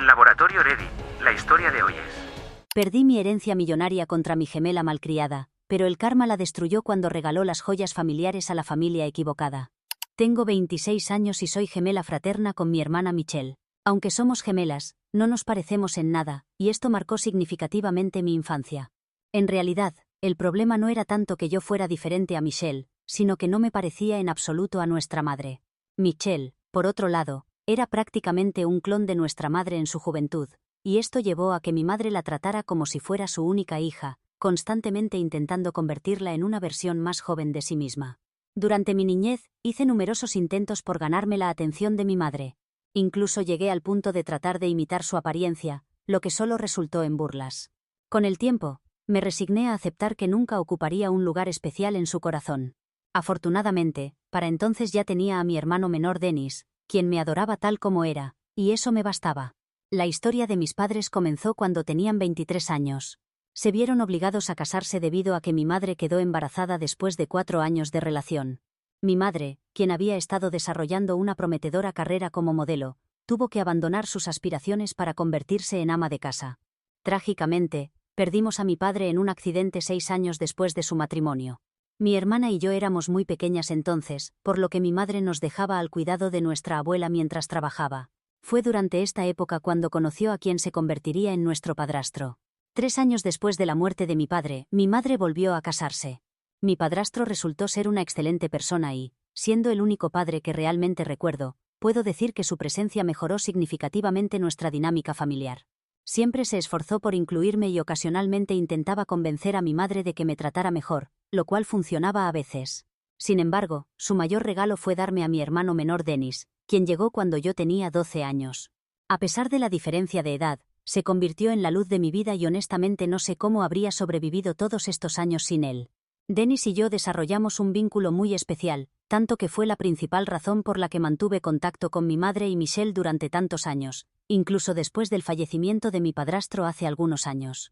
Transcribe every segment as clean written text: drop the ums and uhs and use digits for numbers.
Laboratorio Ready, la historia de hoy es... Perdí mi herencia millonaria contra mi gemela malcriada, pero el karma la destruyó cuando regaló las joyas familiares a la familia equivocada. Tengo 26 años y soy gemela fraterna con mi hermana Michelle. Aunque somos gemelas, no nos parecemos en nada, y esto marcó significativamente mi infancia. En realidad, el problema no era tanto que yo fuera diferente a Michelle, sino que no me parecía en absoluto a nuestra madre. Michelle, por otro lado, era prácticamente un clon de nuestra madre en su juventud, y esto llevó a que mi madre la tratara como si fuera su única hija, constantemente intentando convertirla en una versión más joven de sí misma. Durante mi niñez, hice numerosos intentos por ganarme la atención de mi madre. Incluso llegué al punto de tratar de imitar su apariencia, lo que solo resultó en burlas. Con el tiempo, me resigné a aceptar que nunca ocuparía un lugar especial en su corazón. Afortunadamente, para entonces ya tenía a mi hermano menor Dennis, quien me adoraba tal como era, y eso me bastaba. La historia de mis padres comenzó cuando tenían 23 años. Se vieron obligados a casarse debido a que mi madre quedó embarazada después de 4 años de relación. Mi madre, quien había estado desarrollando una prometedora carrera como modelo, tuvo que abandonar sus aspiraciones para convertirse en ama de casa. Trágicamente, perdimos a mi padre en un accidente 6 años después de su matrimonio. Mi hermana y yo éramos muy pequeñas entonces, por lo que mi madre nos dejaba al cuidado de nuestra abuela mientras trabajaba. Fue durante esta época cuando conoció a quien se convertiría en nuestro padrastro. 3 años después de la muerte de mi padre, mi madre volvió a casarse. Mi padrastro resultó ser una excelente persona y, siendo el único padre que realmente recuerdo, puedo decir que su presencia mejoró significativamente nuestra dinámica familiar. Siempre se esforzó por incluirme y ocasionalmente intentaba convencer a mi madre de que me tratara mejor, lo cual funcionaba a veces. Sin embargo, su mayor regalo fue darme a mi hermano menor Dennis, quien llegó cuando yo tenía 12 años. A pesar de la diferencia de edad, se convirtió en la luz de mi vida y honestamente no sé cómo habría sobrevivido todos estos años sin él. Dennis y yo desarrollamos un vínculo muy especial, tanto que fue la principal razón por la que mantuve contacto con mi madre y Michelle durante tantos años, incluso después del fallecimiento de mi padrastro hace algunos años.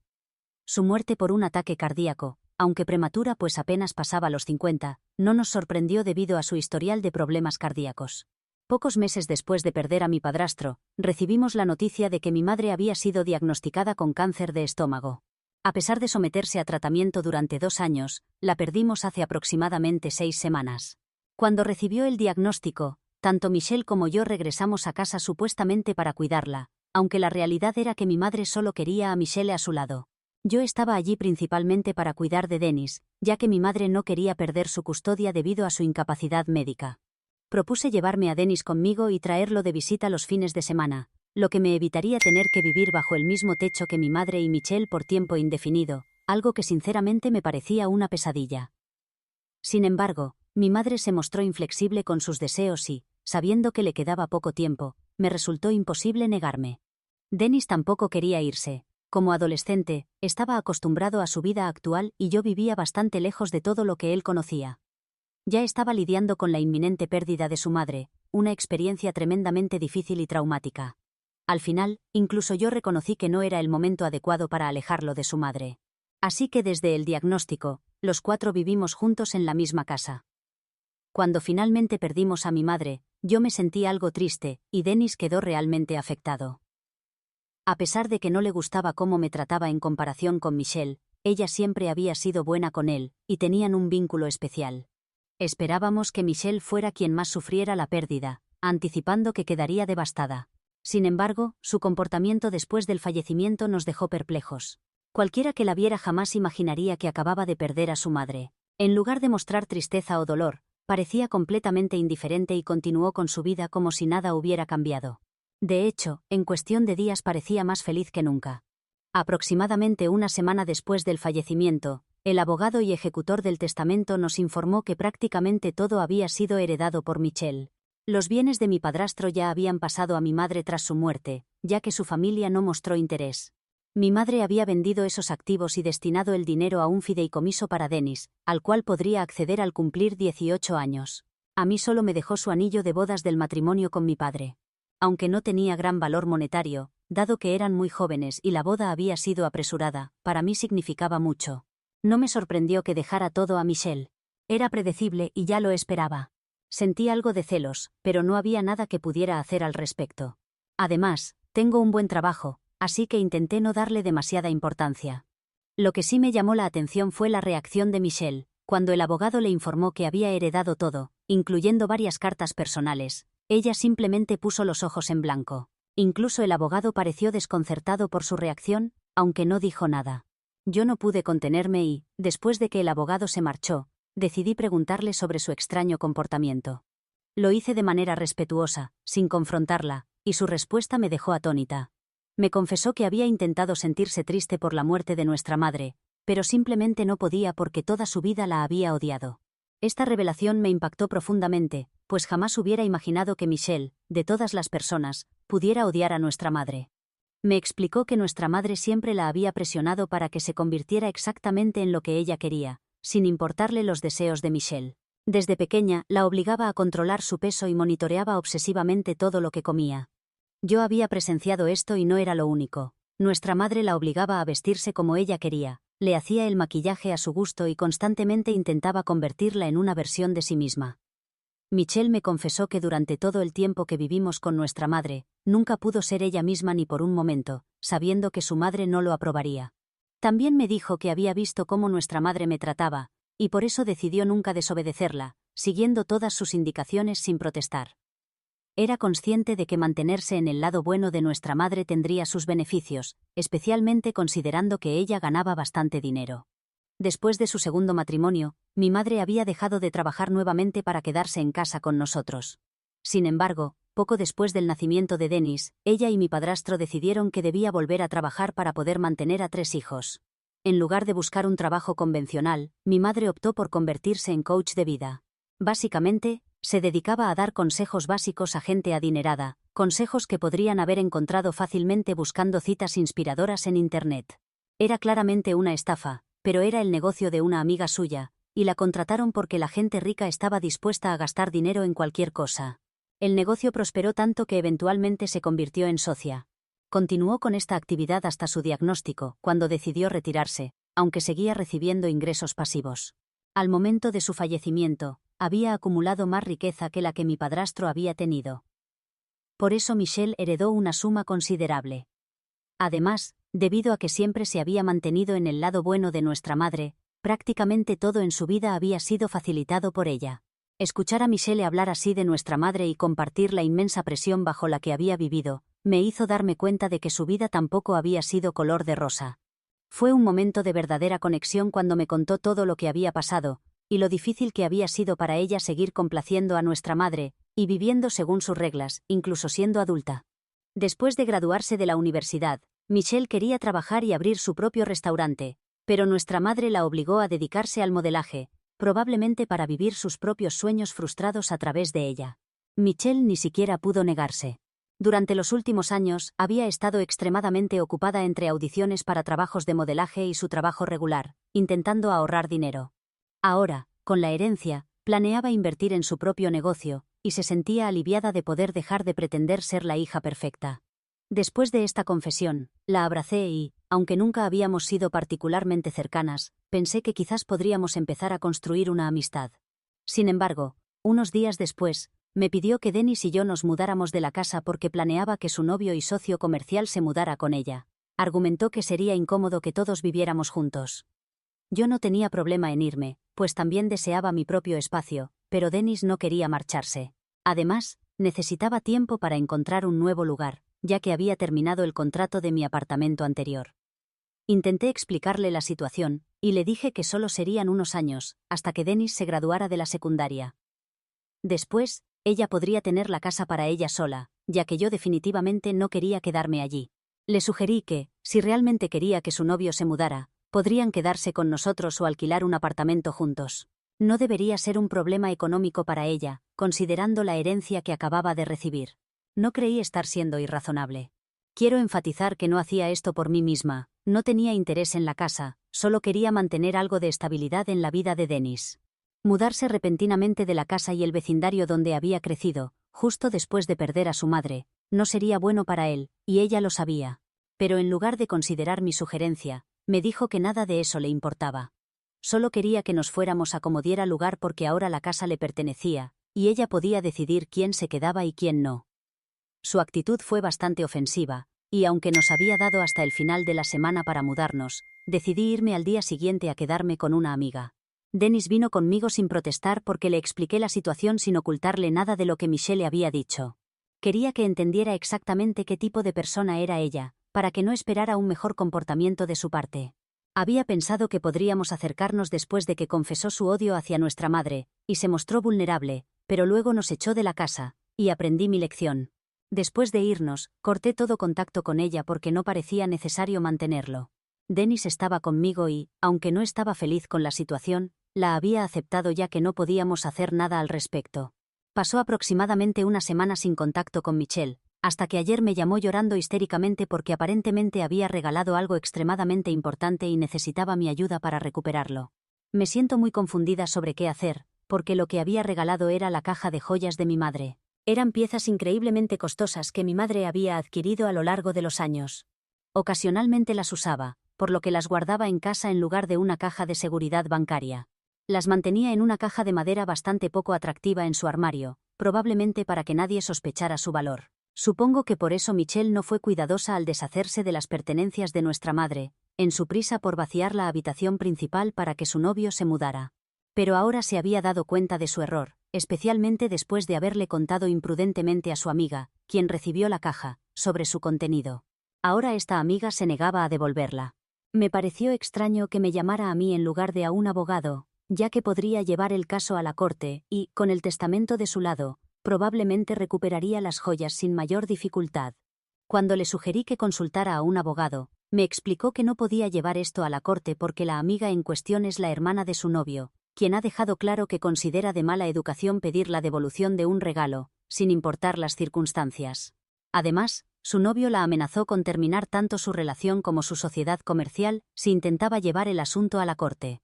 Su muerte por un ataque cardíaco, aunque prematura pues apenas pasaba los 50, no nos sorprendió debido a su historial de problemas cardíacos. Pocos meses después de perder a mi padrastro, recibimos la noticia de que mi madre había sido diagnosticada con cáncer de estómago. A pesar de someterse a tratamiento durante 2 años, la perdimos hace aproximadamente 6 semanas. Cuando recibió el diagnóstico, tanto Michelle como yo regresamos a casa supuestamente para cuidarla, aunque la realidad era que mi madre solo quería a Michelle a su lado. Yo estaba allí principalmente para cuidar de Dennis, ya que mi madre no quería perder su custodia debido a su incapacidad médica. Propuse llevarme a Dennis conmigo y traerlo de visita los fines de semana, lo que me evitaría tener que vivir bajo el mismo techo que mi madre y Michelle por tiempo indefinido, algo que sinceramente me parecía una pesadilla. Sin embargo, mi madre se mostró inflexible con sus deseos y, sabiendo que le quedaba poco tiempo, me resultó imposible negarme. Dennis tampoco quería irse. Como adolescente, estaba acostumbrado a su vida actual y yo vivía bastante lejos de todo lo que él conocía. Ya estaba lidiando con la inminente pérdida de su madre, una experiencia tremendamente difícil y traumática. Al final, incluso yo reconocí que no era el momento adecuado para alejarlo de su madre. Así que desde el diagnóstico, los 4 vivimos juntos en la misma casa. Cuando finalmente perdimos a mi madre, yo me sentí algo triste, y Dennis quedó realmente afectado. A pesar de que no le gustaba cómo me trataba en comparación con Michelle, ella siempre había sido buena con él, y tenían un vínculo especial. Esperábamos que Michelle fuera quien más sufriera la pérdida, anticipando que quedaría devastada. Sin embargo, su comportamiento después del fallecimiento nos dejó perplejos. Cualquiera que la viera jamás imaginaría que acababa de perder a su madre. En lugar de mostrar tristeza o dolor, parecía completamente indiferente y continuó con su vida como si nada hubiera cambiado. De hecho, en cuestión de días parecía más feliz que nunca. Aproximadamente una semana después del fallecimiento, el abogado y ejecutor del testamento nos informó que prácticamente todo había sido heredado por Michelle. Los bienes de mi padrastro ya habían pasado a mi madre tras su muerte, ya que su familia no mostró interés. Mi madre había vendido esos activos y destinado el dinero a un fideicomiso para Dennis, al cual podría acceder al cumplir 18 años. A mí solo me dejó su anillo de bodas del matrimonio con mi padre. Aunque no tenía gran valor monetario, dado que eran muy jóvenes y la boda había sido apresurada, para mí significaba mucho. No me sorprendió que dejara todo a Michelle. Era predecible y ya lo esperaba. Sentí algo de celos, pero no había nada que pudiera hacer al respecto. Además, Tengo un buen trabajo, así que intenté no darle demasiada importancia. Lo que sí me llamó la atención fue la reacción de Michelle, cuando el abogado le informó que había heredado todo, incluyendo varias cartas personales. Ella simplemente puso los ojos en blanco. Incluso el abogado pareció desconcertado por su reacción, aunque no dijo nada. Yo no pude contenerme y, después de que el abogado se marchó, decidí preguntarle sobre su extraño comportamiento. Lo hice de manera respetuosa, sin confrontarla, y su respuesta me dejó atónita. Me confesó que había intentado sentirse triste por la muerte de nuestra madre, pero simplemente no podía porque toda su vida la había odiado. Esta revelación me impactó profundamente, pues jamás hubiera imaginado que Michelle, de todas las personas, pudiera odiar a nuestra madre. Me explicó que nuestra madre siempre la había presionado para que se convirtiera exactamente en lo que ella quería, sin importarle los deseos de Michelle. Desde pequeña, la obligaba a controlar su peso y monitoreaba obsesivamente todo lo que comía. Yo había presenciado esto y no era lo único. Nuestra madre la obligaba a vestirse como ella quería, le hacía el maquillaje a su gusto y constantemente intentaba convertirla en una versión de sí misma. Michelle me confesó que durante todo el tiempo que vivimos con nuestra madre, nunca pudo ser ella misma ni por un momento, sabiendo que su madre no lo aprobaría. También me dijo que había visto cómo nuestra madre me trataba, y por eso decidió nunca desobedecerla, siguiendo todas sus indicaciones sin protestar. Era consciente de que mantenerse en el lado bueno de nuestra madre tendría sus beneficios, especialmente considerando que ella ganaba bastante dinero. Después de su segundo matrimonio, mi madre había dejado de trabajar nuevamente para quedarse en casa con nosotros. Sin embargo, poco después del nacimiento de Dennis, ella y mi padrastro decidieron que debía volver a trabajar para poder mantener a 3 hijos. En lugar de buscar un trabajo convencional, mi madre optó por convertirse en coach de vida. Básicamente, se dedicaba a dar consejos básicos a gente adinerada, consejos que podrían haber encontrado fácilmente buscando citas inspiradoras en Internet. Era claramente una estafa, pero era el negocio de una amiga suya, y la contrataron porque la gente rica estaba dispuesta a gastar dinero en cualquier cosa. El negocio prosperó tanto que eventualmente se convirtió en socia. Continuó con esta actividad hasta su diagnóstico, cuando decidió retirarse, aunque seguía recibiendo ingresos pasivos. Al momento de su fallecimiento, había acumulado más riqueza que la que mi padrastro había tenido. Por eso Michelle heredó una suma considerable. Además, debido a que siempre se había mantenido en el lado bueno de nuestra madre, prácticamente todo en su vida había sido facilitado por ella. Escuchar a Michelle hablar así de nuestra madre y compartir la inmensa presión bajo la que había vivido, me hizo darme cuenta de que su vida tampoco había sido color de rosa. Fue un momento de verdadera conexión cuando me contó todo lo que había pasado, y lo difícil que había sido para ella seguir complaciendo a nuestra madre, y viviendo según sus reglas, incluso siendo adulta. Después de graduarse de la universidad, Michelle quería trabajar y abrir su propio restaurante, pero nuestra madre la obligó a dedicarse al modelaje, probablemente para vivir sus propios sueños frustrados a través de ella. Michelle ni siquiera pudo negarse. Durante los últimos años, había estado extremadamente ocupada entre audiciones para trabajos de modelaje y su trabajo regular, intentando ahorrar dinero. Ahora, con la herencia, planeaba invertir en su propio negocio, y se sentía aliviada de poder dejar de pretender ser la hija perfecta. Después de esta confesión, la abracé y, aunque nunca habíamos sido particularmente cercanas, pensé que quizás podríamos empezar a construir una amistad. Sin embargo, unos días después, me pidió que Dennis y yo nos mudáramos de la casa porque planeaba que su novio y socio comercial se mudara con ella. Argumentó que sería incómodo que todos viviéramos juntos. Yo no tenía problema en irme, pues también deseaba mi propio espacio, pero Dennis no quería marcharse. Además, necesitaba tiempo para encontrar un nuevo lugar, ya que había terminado el contrato de mi apartamento anterior. Intenté explicarle la situación, y le dije que solo serían unos años, hasta que Dennis se graduara de la secundaria. Después, ella podría tener la casa para ella sola, ya que yo definitivamente no quería quedarme allí. Le sugerí que, si realmente quería que su novio se mudara, podrían quedarse con nosotros o alquilar un apartamento juntos. No debería ser un problema económico para ella, considerando la herencia que acababa de recibir. No creí estar siendo irrazonable. Quiero enfatizar que no hacía esto por mí misma, no tenía interés en la casa, solo quería mantener algo de estabilidad en la vida de Dennis. Mudarse repentinamente de la casa y el vecindario donde había crecido, justo después de perder a su madre, no sería bueno para él, y ella lo sabía. Pero en lugar de considerar mi sugerencia, me dijo que nada de eso le importaba. Solo quería que nos fuéramos a como diera lugar porque ahora la casa le pertenecía, y ella podía decidir quién se quedaba y quién no. Su actitud fue bastante ofensiva, y aunque nos había dado hasta el final de la semana para mudarnos, decidí irme al día siguiente a quedarme con una amiga. Dennis vino conmigo sin protestar porque le expliqué la situación sin ocultarle nada de lo que Michelle le había dicho. Quería que entendiera exactamente qué tipo de persona era ella, para que no esperara un mejor comportamiento de su parte. Había pensado que podríamos acercarnos después de que confesó su odio hacia nuestra madre, y se mostró vulnerable, pero luego nos echó de la casa, y aprendí mi lección. Después de irnos, corté todo contacto con ella porque no parecía necesario mantenerlo. Dennis estaba conmigo y, aunque no estaba feliz con la situación, la había aceptado ya que no podíamos hacer nada al respecto. Pasó aproximadamente una semana sin contacto con Michelle, hasta que ayer me llamó llorando histéricamente porque aparentemente había regalado algo extremadamente importante y necesitaba mi ayuda para recuperarlo. Me siento muy confundida sobre qué hacer, porque lo que había regalado era la caja de joyas de mi madre. Eran piezas increíblemente costosas que mi madre había adquirido a lo largo de los años. Ocasionalmente las usaba, por lo que las guardaba en casa en lugar de una caja de seguridad bancaria. Las mantenía en una caja de madera bastante poco atractiva en su armario, probablemente para que nadie sospechara su valor. Supongo que por eso Michelle no fue cuidadosa al deshacerse de las pertenencias de nuestra madre, en su prisa por vaciar la habitación principal para que su novio se mudara. Pero ahora se había dado cuenta de su error, especialmente después de haberle contado imprudentemente a su amiga, quien recibió la caja, sobre su contenido. Ahora esta amiga se negaba a devolverla. Me pareció extraño que me llamara a mí en lugar de a un abogado, ya que podría llevar el caso a la corte y, con el testamento de su lado, probablemente recuperaría las joyas sin mayor dificultad. Cuando le sugerí que consultara a un abogado, me explicó que no podía llevar esto a la corte porque la amiga en cuestión es la hermana de su novio, quien ha dejado claro que considera de mala educación pedir la devolución de un regalo, sin importar las circunstancias. Además, su novio la amenazó con terminar tanto su relación como su sociedad comercial si intentaba llevar el asunto a la corte.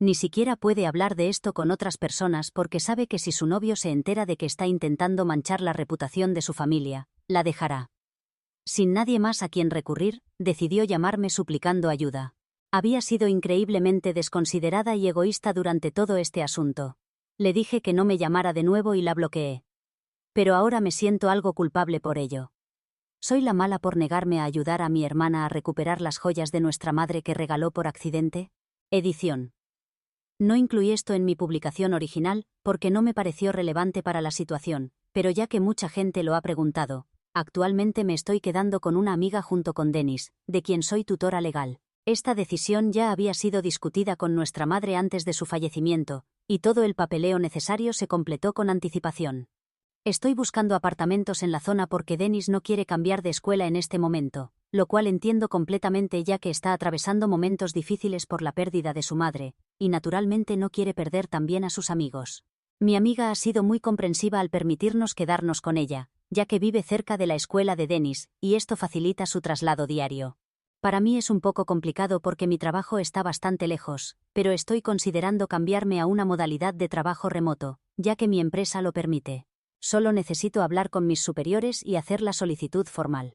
Ni siquiera puede hablar de esto con otras personas porque sabe que si su novio se entera de que está intentando manchar la reputación de su familia, la dejará. Sin nadie más a quien recurrir, decidió llamarme suplicando ayuda. Había sido increíblemente desconsiderada y egoísta durante todo este asunto. Le dije que no me llamara de nuevo y la bloqueé. Pero ahora me siento algo culpable por ello. ¿Soy la mala por negarme a ayudar a mi hermana a recuperar las joyas de nuestra madre que regaló por accidente? Edición. No incluí esto en mi publicación original porque no me pareció relevante para la situación, pero ya que mucha gente lo ha preguntado, actualmente me estoy quedando con una amiga junto con Dennis, de quien soy tutora legal. Esta decisión ya había sido discutida con nuestra madre antes de su fallecimiento, y todo el papeleo necesario se completó con anticipación. Estoy buscando apartamentos en la zona porque Dennis no quiere cambiar de escuela en este momento, lo cual entiendo completamente ya que está atravesando momentos difíciles por la pérdida de su madre, y naturalmente no quiere perder también a sus amigos. Mi amiga ha sido muy comprensiva al permitirnos quedarnos con ella, ya que vive cerca de la escuela de Dennis, y esto facilita su traslado diario. Para mí es un poco complicado porque mi trabajo está bastante lejos, pero estoy considerando cambiarme a una modalidad de trabajo remoto, ya que mi empresa lo permite. Solo necesito hablar con mis superiores y hacer la solicitud formal.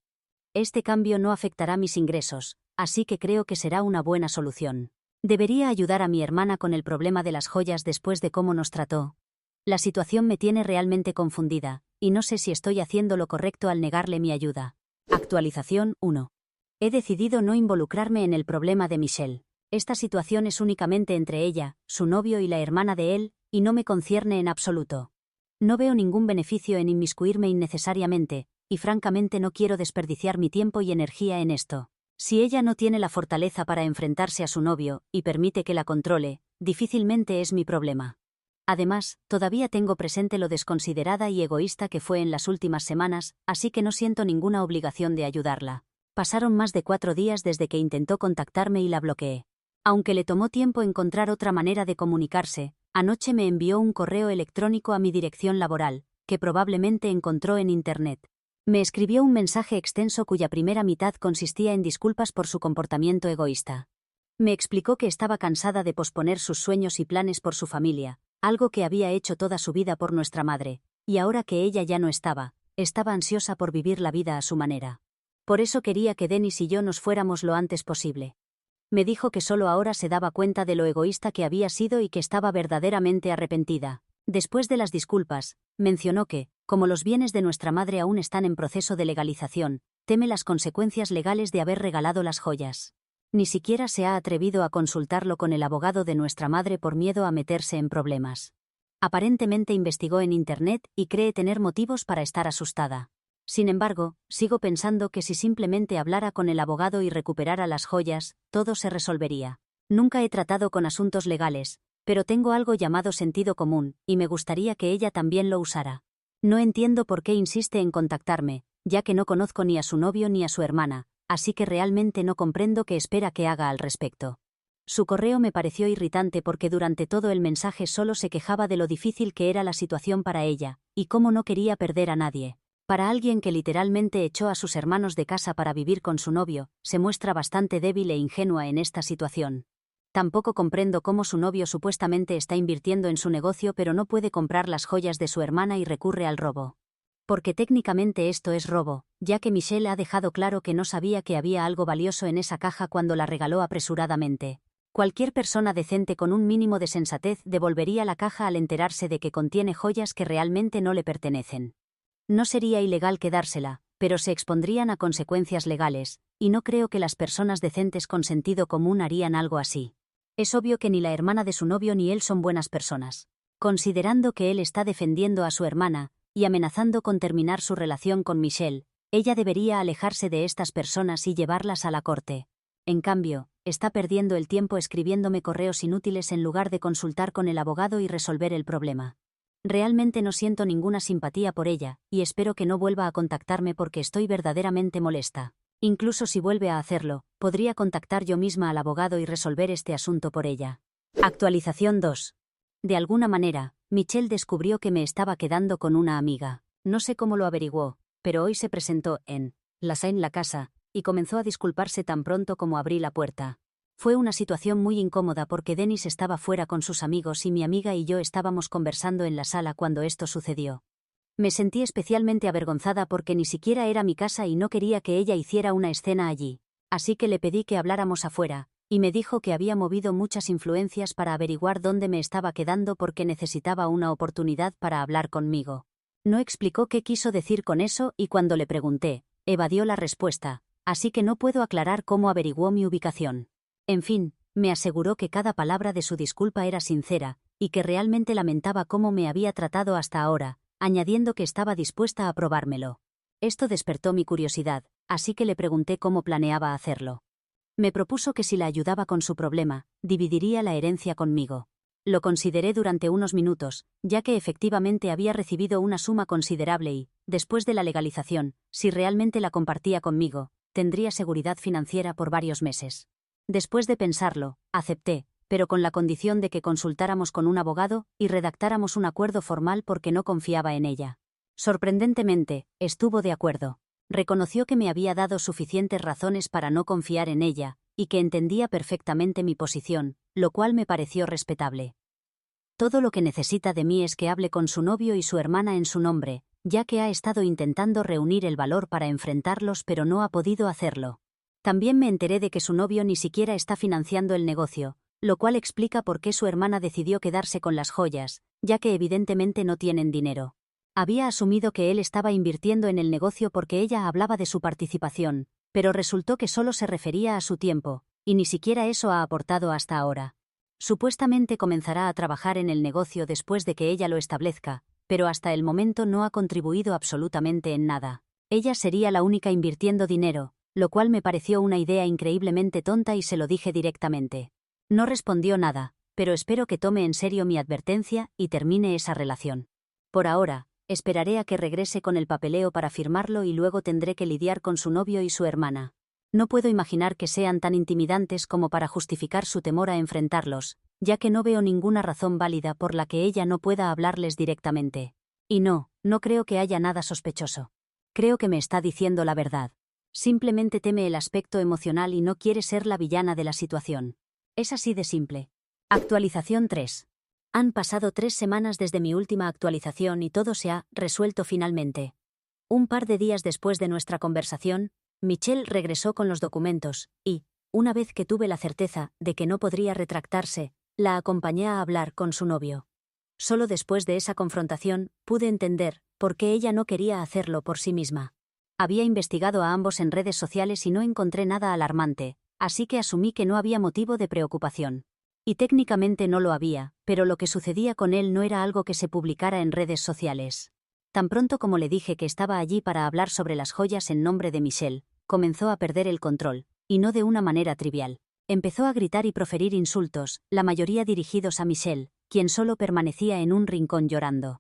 Este cambio no afectará mis ingresos, así que creo que será una buena solución. Debería ayudar a mi hermana con el problema de las joyas después de cómo nos trató. La situación me tiene realmente confundida, y no sé si estoy haciendo lo correcto al negarle mi ayuda. Actualización 1. He decidido no involucrarme en el problema de Michelle. Esta situación es únicamente entre ella, su novio y la hermana de él, y no me concierne en absoluto. No veo ningún beneficio en inmiscuirme innecesariamente, y francamente no quiero desperdiciar mi tiempo y energía en esto. Si ella no tiene la fortaleza para enfrentarse a su novio, y permite que la controle, difícilmente es mi problema. Además, todavía tengo presente lo desconsiderada y egoísta que fue en las últimas semanas, así que no siento ninguna obligación de ayudarla. Pasaron más de 4 días desde que intentó contactarme y la bloqueé. Aunque le tomó tiempo encontrar otra manera de comunicarse, anoche me envió un correo electrónico a mi dirección laboral, que probablemente encontró en Internet. Me escribió un mensaje extenso cuya primera mitad consistía en disculpas por su comportamiento egoísta. Me explicó que estaba cansada de posponer sus sueños y planes por su familia, algo que había hecho toda su vida por nuestra madre, y ahora que ella ya no estaba ansiosa por vivir la vida a su manera. Por eso quería que Dennis y yo nos fuéramos lo antes posible. Me dijo que solo ahora se daba cuenta de lo egoísta que había sido y que estaba verdaderamente arrepentida. Después de las disculpas, mencionó que, Como los bienes de nuestra madre aún están en proceso de legalización, teme las consecuencias legales de haber regalado las joyas. Ni siquiera se ha atrevido a consultarlo con el abogado de nuestra madre por miedo a meterse en problemas. Aparentemente investigó en Internet y cree tener motivos para estar asustada. Sin embargo, sigo pensando que si simplemente hablara con el abogado y recuperara las joyas, todo se resolvería. Nunca he tratado con asuntos legales, pero tengo algo llamado sentido común, y me gustaría que ella también lo usara. No entiendo por qué insiste en contactarme, ya que no conozco ni a su novio ni a su hermana, así que realmente no comprendo qué espera que haga al respecto. Su correo me pareció irritante porque durante todo el mensaje solo se quejaba de lo difícil que era la situación para ella, y cómo no quería perder a nadie. Para alguien que literalmente echó a sus hermanos de casa para vivir con su novio, se muestra bastante débil e ingenua en esta situación. Tampoco comprendo cómo su novio supuestamente está invirtiendo en su negocio pero no puede comprar las joyas de su hermana y recurre al robo. Porque técnicamente esto es robo, ya que Michelle ha dejado claro que no sabía que había algo valioso en esa caja cuando la regaló apresuradamente. Cualquier persona decente con un mínimo de sensatez devolvería la caja al enterarse de que contiene joyas que realmente no le pertenecen. No sería ilegal quedársela, pero se expondrían a consecuencias legales, y no creo que las personas decentes con sentido común harían algo así. Es obvio que ni la hermana de su novio ni él son buenas personas. Considerando que él está defendiendo a su hermana y amenazando con terminar su relación con Michelle, ella debería alejarse de estas personas y llevarlas a la corte. En cambio, está perdiendo el tiempo escribiéndome correos inútiles en lugar de consultar con el abogado y resolver el problema. Realmente no siento ninguna simpatía por ella, y espero que no vuelva a contactarme porque estoy verdaderamente molesta. Incluso si vuelve a hacerlo, podría contactar yo misma al abogado y resolver este asunto por ella. Actualización 2. De alguna manera, Michelle descubrió que me estaba quedando con una amiga. No sé cómo lo averiguó, pero hoy se presentó en la casa, y comenzó a disculparse tan pronto como abrí la puerta. Fue una situación muy incómoda porque Dennis estaba fuera con sus amigos y mi amiga y yo estábamos conversando en la sala cuando esto sucedió. Me sentí especialmente avergonzada porque ni siquiera era mi casa y no quería que ella hiciera una escena allí. Así que le pedí que habláramos afuera, y me dijo que había movido muchas influencias para averiguar dónde me estaba quedando porque necesitaba una oportunidad para hablar conmigo. No explicó qué quiso decir con eso y cuando le pregunté, evadió la respuesta, así que no puedo aclarar cómo averiguó mi ubicación. En fin, me aseguró que cada palabra de su disculpa era sincera, y que realmente lamentaba cómo me había tratado hasta ahora, añadiendo que estaba dispuesta a probármelo. Esto despertó mi curiosidad, así que le pregunté cómo planeaba hacerlo. Me propuso que si la ayudaba con su problema, dividiría la herencia conmigo. Lo consideré durante unos minutos, ya que efectivamente había recibido una suma considerable y, después de la legalización, si realmente la compartía conmigo, tendría seguridad financiera por varios meses. Después de pensarlo, acepté, pero con la condición de que consultáramos con un abogado y redactáramos un acuerdo formal porque no confiaba en ella. Sorprendentemente, estuvo de acuerdo. Reconoció que me había dado suficientes razones para no confiar en ella, y que entendía perfectamente mi posición, lo cual me pareció respetable. Todo lo que necesita de mí es que hable con su novio y su hermana en su nombre, ya que ha estado intentando reunir el valor para enfrentarlos pero no ha podido hacerlo. También me enteré de que su novio ni siquiera está financiando el negocio, lo cual explica por qué su hermana decidió quedarse con las joyas, ya que evidentemente no tienen dinero. Había asumido que él estaba invirtiendo en el negocio porque ella hablaba de su participación, pero resultó que solo se refería a su tiempo, y ni siquiera eso ha aportado hasta ahora. Supuestamente comenzará a trabajar en el negocio después de que ella lo establezca, pero hasta el momento no ha contribuido absolutamente en nada. Ella sería la única invirtiendo dinero, lo cual me pareció una idea increíblemente tonta y se lo dije directamente. No respondió nada, pero espero que tome en serio mi advertencia y termine esa relación. Por ahora, esperaré a que regrese con el papeleo para firmarlo y luego tendré que lidiar con su novio y su hermana. No puedo imaginar que sean tan intimidantes como para justificar su temor a enfrentarlos, ya que no veo ninguna razón válida por la que ella no pueda hablarles directamente. Y no creo que haya nada sospechoso. Creo que me está diciendo la verdad. Simplemente teme el aspecto emocional y no quiere ser la villana de la situación. Es así de simple. Actualización 3. Han pasado 3 semanas desde mi última actualización y todo se ha resuelto finalmente. Un par de días después de nuestra conversación, Michelle regresó con los documentos y, una vez que tuve la certeza de que no podría retractarse, la acompañé a hablar con su novio. Solo después de esa confrontación pude entender ¿Por qué ella no quería hacerlo por sí misma? Había investigado a ambos en redes sociales y no encontré nada alarmante, así que asumí que no había motivo de preocupación. Y técnicamente no lo había, pero lo que sucedía con él no era algo que se publicara en redes sociales. Tan pronto como le dije que estaba allí para hablar sobre las joyas en nombre de Michelle, comenzó a perder el control, y no de una manera trivial. Empezó a gritar y proferir insultos, la mayoría dirigidos a Michelle, quien solo permanecía en un rincón llorando.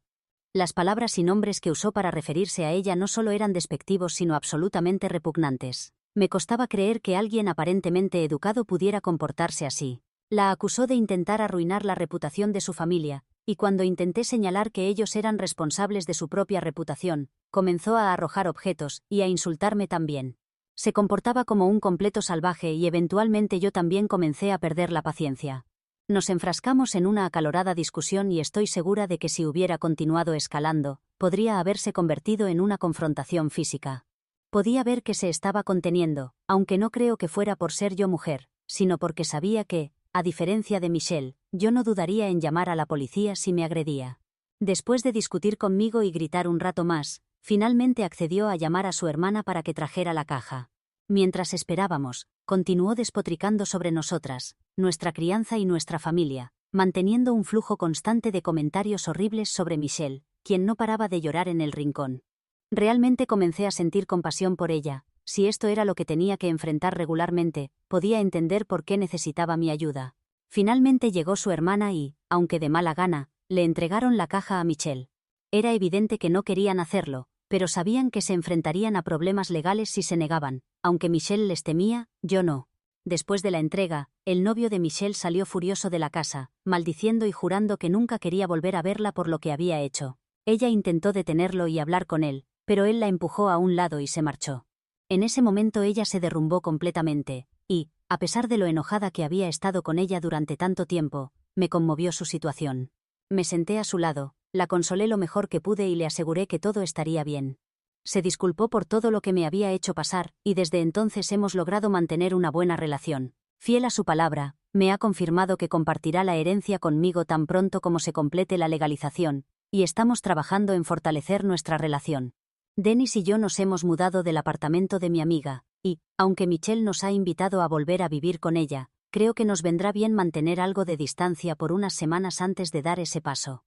Las palabras y nombres que usó para referirse a ella no solo eran despectivos sino absolutamente repugnantes. Me costaba creer que alguien aparentemente educado pudiera comportarse así. La acusó de intentar arruinar la reputación de su familia, y cuando intenté señalar que ellos eran responsables de su propia reputación, comenzó a arrojar objetos y a insultarme también. Se comportaba como un completo salvaje y eventualmente yo también comencé a perder la paciencia. Nos enfrascamos en una acalorada discusión y estoy segura de que si hubiera continuado escalando, podría haberse convertido en una confrontación física. Podía ver que se estaba conteniendo, aunque no creo que fuera por ser yo mujer, sino porque sabía que, a diferencia de Michelle, yo no dudaría en llamar a la policía si me agredía. Después de discutir conmigo y gritar un rato más, finalmente accedió a llamar a su hermana para que trajera la caja. Mientras esperábamos, continuó despotricando sobre nosotras, nuestra crianza y nuestra familia, manteniendo un flujo constante de comentarios horribles sobre Michelle, quien no paraba de llorar en el rincón. Realmente comencé a sentir compasión por ella. Si esto era lo que tenía que enfrentar regularmente, podía entender por qué necesitaba mi ayuda. Finalmente llegó su hermana y, aunque de mala gana, le entregaron la caja a Michelle. Era evidente que no querían hacerlo, pero sabían que se enfrentarían a problemas legales si se negaban. Aunque Michelle les temía, yo no. Después de la entrega, el novio de Michelle salió furioso de la casa, maldiciendo y jurando que nunca quería volver a verla por lo que había hecho. Ella intentó detenerlo y hablar con él, pero él la empujó a un lado y se marchó. En ese momento ella se derrumbó completamente, y, a pesar de lo enojada que había estado con ella durante tanto tiempo, me conmovió su situación. Me senté a su lado, la consolé lo mejor que pude y le aseguré que todo estaría bien. Se disculpó por todo lo que me había hecho pasar, y desde entonces hemos logrado mantener una buena relación. Fiel a su palabra, me ha confirmado que compartirá la herencia conmigo tan pronto como se complete la legalización, y estamos trabajando en fortalecer nuestra relación. Dennis y yo nos hemos mudado del apartamento de mi amiga, y, aunque Michelle nos ha invitado a volver a vivir con ella, creo que nos vendrá bien mantener algo de distancia por unas semanas antes de dar ese paso.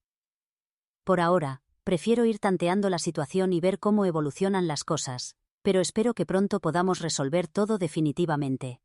Por ahora, prefiero ir tanteando la situación y ver cómo evolucionan las cosas, pero espero que pronto podamos resolver todo definitivamente.